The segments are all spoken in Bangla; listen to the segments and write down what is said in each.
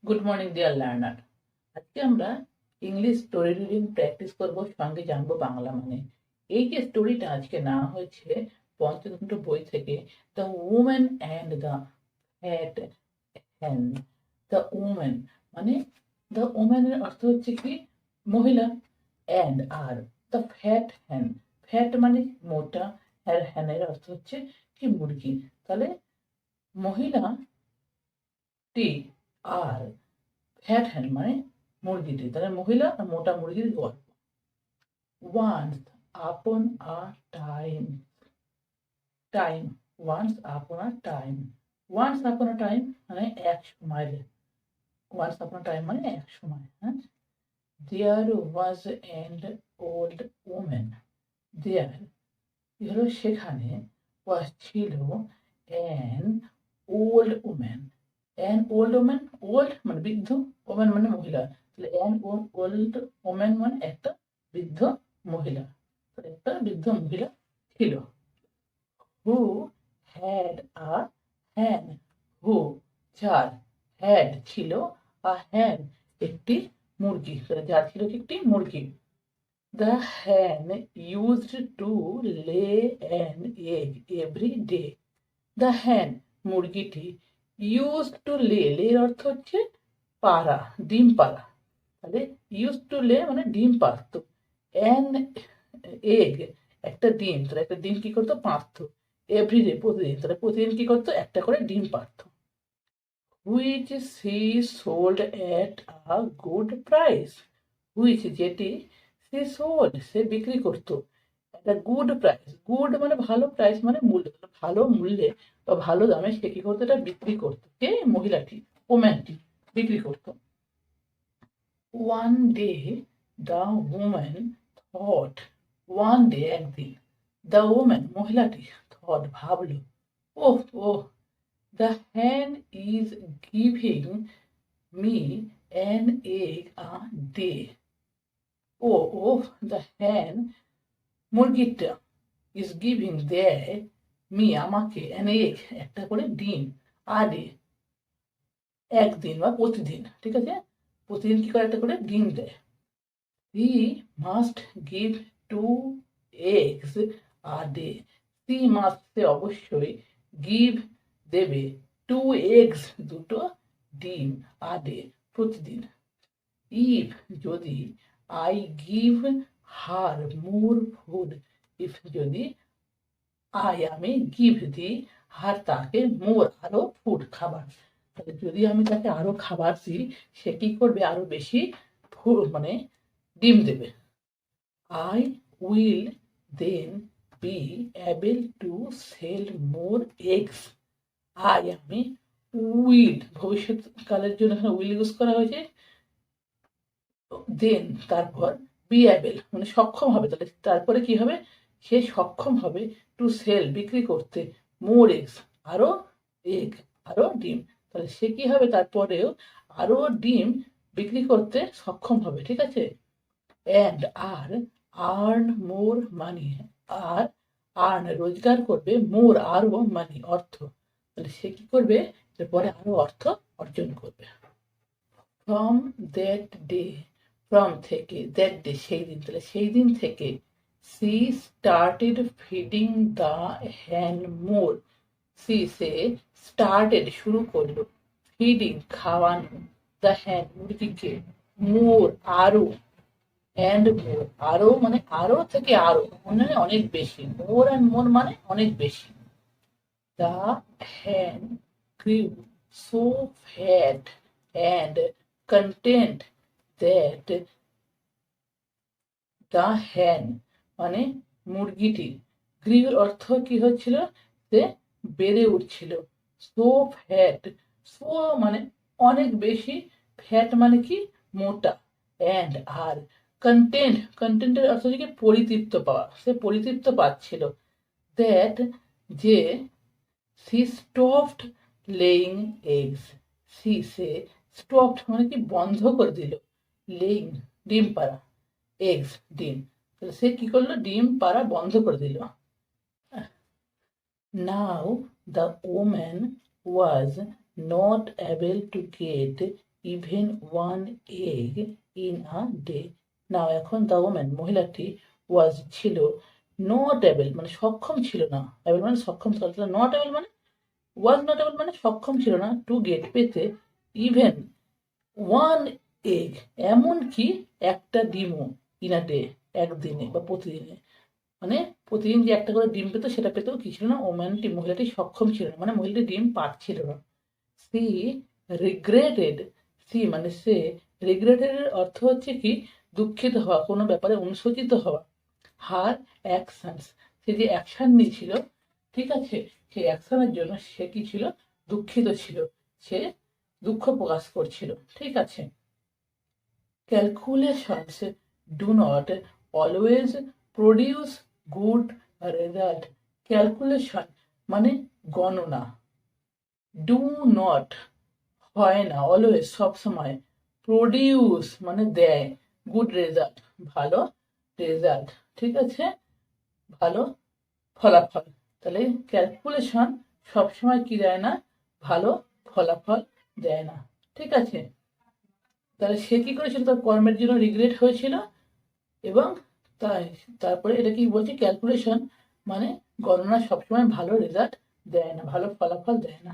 Good morning deer learner. আজকে আমরা ইংলিশ স্টোরি রিডিং প্র্যাকটিস করব, সঙ্গে জানবো বাংলা মানে। এই যে স্টোরিটা আজকে নেওয়া হয়েছে পঞ্চতন্ত্র বই থেকে, the women and the fat হ্যান। দ্য উমেন মানে, দ্য উমেনের অর্থ হচ্ছে কি মহিলা, অ্যান্ড আর দ্য ফ্যাট হ্যান, ফ্যাট মানে মোটা, আর হ্যানের অর্থ হচ্ছে কি মুরগি। তাহলে মহিলাটি আর ফ্যাট হ্যান মানে মুরগিটি, তাহলে মহিলা আর মোটা মুরগির গল্প। ওয়ান্স আপন আ টাইম, টাইম ওয়ান্স আপন আ টাইম, ওয়ান্স আপন আ টাইম মানে এক সময়, ওয়ান্স আপন আ টাইম মানে এক সময়। হ্যাঁ, দেয়ার ওয়াজ অ্যান্ড ওল্ড ওমেন, দেয়ার হলো সেখানে, ওয়াজ ছিল, an old woman, an old woman, old মানে বৃদ্ধ, ওম্যান মানে মহিলা, তাহলে অ্যান ওল্ড ওম্যান মানে একটা বৃদ্ধ মহিলা, একটা বৃদ্ধ মহিলা ছিল। হু হ্যাড আ হ্যান, হু যার, হ্যাড ছিল, আ হ্যান একটি মুরগি, যার ছিল একটি মুরগি। The hen used to lay an egg every day. The hen মুরগিটি used to lay, lay এর অর্থ হচ্ছে পাড়া, ডিম পাড়া। তাহলে used to lay মানে ডিম পাড়তো, an egg একটা ডিম, তাহলে একটা ডিম কি করতো পাড়তো, এভরি ডে প্রতিদিন, তাহলে প্রতিদিন কি করতো একটা করে ডিম পাড়তো। Which she sold at a good price, which যেটি she sold সে বিক্রি করতো, একটা গুড প্রাইস, গুড মানে ভালো, প্রাইস মানে মূল্য, ভালো মূল্যে বা ভালো দামে সে কি করতো, এটা বিক্রি করতো, কে মহিলাটি, ওম্যানটি বিক্রি করতো। One day the woman thought, one day একদিন, দ্য ওম্যান মহিলাটি থট ভাবলো, ওহ ওহ, the hen is giving me an egg a day. Oh, oh, the hen মুরগিটা is giving দেয়, me আমাকে, an egg একটা করে ডিম, a day একদিন বা প্রতিদিন, ঠিক আছে, প্রতিদিন কি করে একটা করে ডিম দেয়। he must give 2 eggs a day. he must সে অবশ্যই, give দেবে, 2 eggs দুটো ডিম, a day প্রতিদিন। if যদি, I give her more food, if যদি আমি give দিই, হার তাকে, মোর আরো, ফুড খাবার, তাহলে যদি আমি তাকে আরো খাবার দিই সে কি করবে, আরো বেশি মানে ডিম দেবে। I will then be able to sell more eggs. আমি উইল ভবিষ্যৎকালের জন্য এখানে উইল ইউজ করা হয়েছে, দেন তারপর বি অ্যাবেল মানে সক্ষম হবে, তাহলে তারপরে কি হবে, সে সক্ষম হবে, টু সেল বিক্রি করতে, মোর এগস আরো, এগ আরো ডিম, তাহলে সে কি হবে তারপরেও আরো ডিম বিক্রি করতে সক্ষম হবে, ঠিক আছে। অ্যান্ড আর আর্ন মোর মানি, আর আর্ন রোজগার করবে, মোর আরো মানি অর্থ, তাহলে সে কি করবে, এরপরে আরো অর্থ অর্জন করবে। ফ্রম দ্যাট ডে, ফ্রম থেকে, দ্যাট ডে সেই দিন, তাহলে সেই দিন থেকে, সি স্টার্টেড ফিডিং দ্য হ্যান মোর, সে স্টার্টেড শুরু করলো, ফিডিং খাওয়ানো, দ্য হ্যান মুরগিকে, মোর আরো, অ্যান্ড মোর আরো মানে আরো থেকে আরো মানে অনেক বেশি, মোর অ্যান্ড মোর মানে অনেক বেশি। দ্য হ্যান grew so fat and content that the hen মানে মুরগিটি, গ্রিউর অর্থ কি হচ্ছিল, সে বেড়ে উঠছিল, সো ফ্যাট, সো মানে অনেক বেশি, ফ্যাট মানে কি মোটা, অ্যান্ড আর কন্টেন্ট, কন্টেন্টের অর্থ হচ্ছে কি পরিতৃপ্ত পাওয়া, সে পরিতৃপ্ত পাচ্ছিল, দ্যাট যে, সি স্টপড লেইং এগস, সে স্টপড মানে কি বন্ধ করে দিল, লেইং ডিম পাড়া, এগস ডিম, তাহলে সে কি করলো, ডিম পাড়া বন্ধ করে দিল। Now the woman was not able to get even one egg in a day. Now এখন দ্য ওম্যান মহিলাটি ওয়াজ ছিল নট এবল মানে সক্ষম ছিল না, এবল মানে সক্ষম ছিল, নট এবল মানে ওয়াজ নট এবল মানে সক্ষম ছিল না, টু গেট পেতে ইভেন ওয়ান এগ এমনকি একটা ডিমও ইন আ ডে একদিনে বা প্রতিদিনে, মানে প্রতিদিন যে একটা করে ডিম পেত সেটা পেতেও কি ছিল না, ওম্যানটি মহিলাটি সক্ষম ছিল না, মানে মহিলাটি ডিম পাচ্ছিল না। সি রিগ্রেটেড, সি মানে সে, রিগ্রেটেড এর অর্থ হচ্ছে কি দুঃখিত হওয়া, কোনো ব্যাপারে অনুশোচিত হওয়া। হার অ্যাকশনস, সে যে অ্যাকশন নিয়েছিল, ঠিক আছে, সেই অ্যাকশনের জন্য সে কি ছিল, দুঃখিত ছিল, সে দুঃখ প্রকাশ করছিল, ঠিক আছে। Calculations do not always produce good result. Calculation মানে গণনা, ডু নট হয় না, অলওয়েজ সবসময়, প্রডিউস মানে দেয়, গুড রেজাল্ট ভালো রেজাল্ট, ঠিক আছে, ভালো ফলাফল। তাহলে ক্যালকুলেশন সবসময় কি দেয় না, ভালো ফলাফল দেয় না, ঠিক আছে। তাহলে সে কি করেছিল, তার কর্মের জন্য রিগ্রেট হয়েছিল, এবং তারপরে এটা কি বলছে, ক্যালকুলেশন মানে গণনা সবসময় ভালো রেজাল্ট দেয় না, ভালো ফলাফল দেয় না।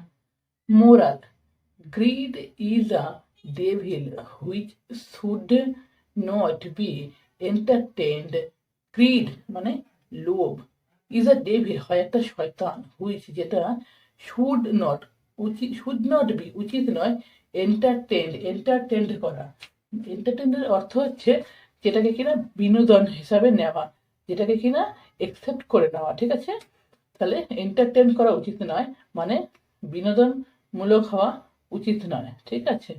Moral, greed is a devil which should not be entertained. greed মানে লোভ, is a devil হয় একটা শয়তান, which যেটা should not be উচিত নয়, entertained করা। entertained এর অর্থ হচ্ছে যেটাকে কিনা বিনোদন হিসাবে নেওয়া, যেটাকে কিনা একসেপ্ট করে নেওয়া, ঠিক আছে। তাহলে এন্টারটেন করা উচিত নয় মানে বিনোদনমূলক হওয়া উচিত নয়, ঠিক আছে।